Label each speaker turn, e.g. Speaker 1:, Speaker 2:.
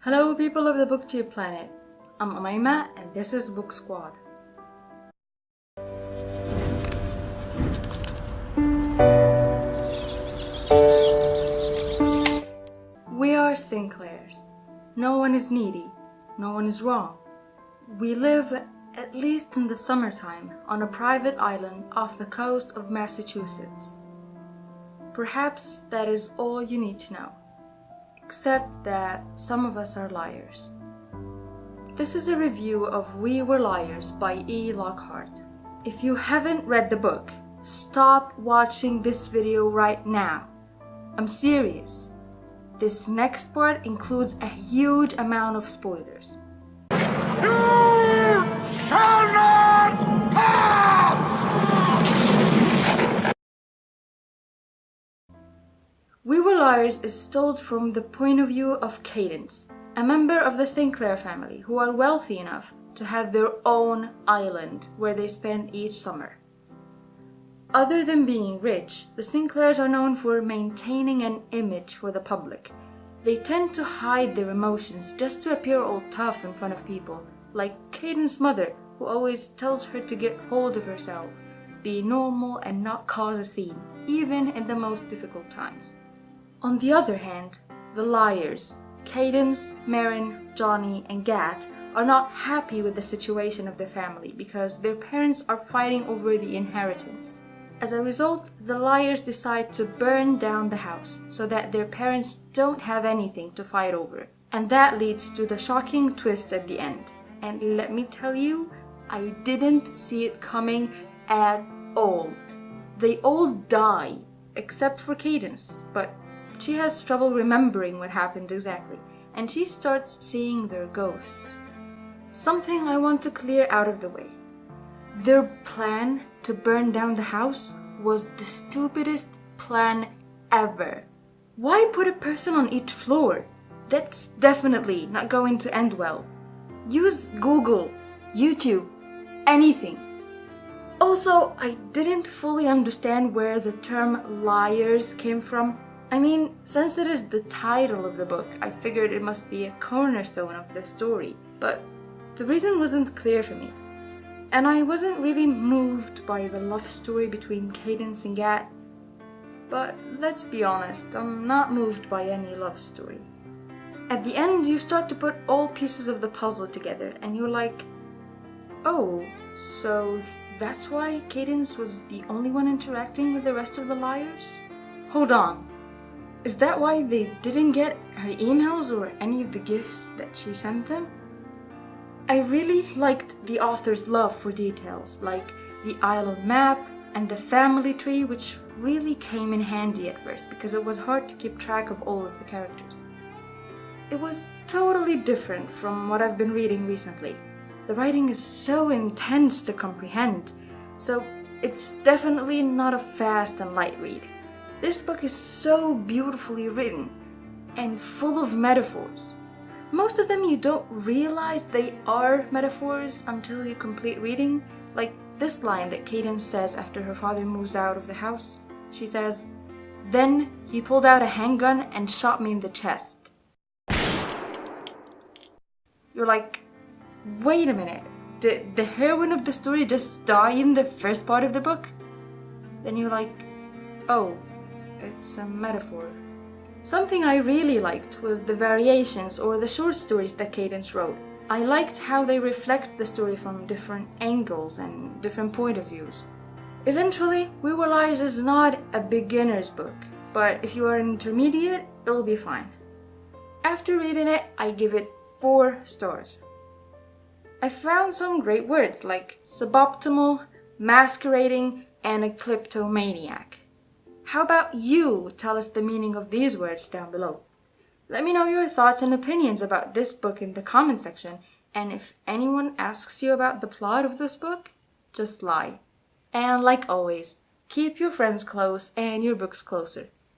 Speaker 1: Hello people of the BookTube planet, I'm Umayma and this is Book Squad. We are Sinclairs. No one is needy, no one is wrong. We live, at least in the summertime, on a private island off the coast of Massachusetts. Perhaps that is all you need to know. Except that some of us are liars. This is a review of We Were Liars by Lockhart. If you haven't read the book, stop watching this video right now. I'm serious. This next part includes a huge amount of spoilers.
Speaker 2: You shall not pass!
Speaker 1: We Were Liars is told from the point of view of Cadence, a member of the Sinclair family who are wealthy enough to have their own island where they spend each summer. Other than being rich, the Sinclairs are known for maintaining an image for the public. They tend to hide their emotions just to appear all tough in front of people, like Cadence's mother, who always tells her to get hold of herself, be normal and not cause a scene, even in the most difficult times. On the other hand, the liars, Cadence, Marin, Johnny, and Gat, are not happy with the situation of the family because their parents are fighting over the inheritance. As a result, the liars decide to burn down the house so that their parents don't have anything to fight over. And that leads to the shocking twist at the end. And let me tell you, I didn't see it coming at all. They all die, except for Cadence, but she has trouble remembering what happened exactly, and she starts seeing their ghosts. Something I want to clear out of the way. Their plan to burn down the house was the stupidest plan ever. Why put a person on each floor? That's definitely not going to end well. Use Google, YouTube, anything. Also, I didn't fully understand where the term liars came from. I mean, since it is the title of the book, I figured it must be a cornerstone of the story, but the reason wasn't clear for me. And I wasn't really moved by the love story between Cadence and Gat. But let's be honest, I'm not moved by any love story. At the end, you start to put all pieces of the puzzle together, and you're like, oh, so that's why Cadence was the only one interacting with the rest of the liars? Hold on. Is that why they didn't get her emails or any of the gifts that she sent them? I really liked the author's love for details, like the island map and the family tree, which really came in handy at first because it was hard to keep track of all of the characters. It was totally different from what I've been reading recently. The writing is so intense to comprehend, so it's definitely not a fast and light read. This book is so beautifully written and full of metaphors. Most of them you don't realize they are metaphors until you complete reading, like this line that Cadence says after her father moves out of the house. She says, "Then he pulled out a handgun and shot me in the chest." You're like, wait a minute, did the heroine of the story just die in the first part of the book? Then you're like, oh, it's a metaphor. Something I really liked was the variations or the short stories that Cadence wrote. I liked how they reflect the story from different angles and different point of views. Eventually, We Were Liars is not a beginner's book, but if you are an intermediate, it'll be fine. After reading it, I give it 4 stars. I found some great words like suboptimal, masquerading, and a kleptomaniac. How about you tell us the meaning of these words down below? Let me know your thoughts and opinions about this book in the comment section, and if anyone asks you about the plot of this book, just lie. And like always, keep your friends close and your books closer.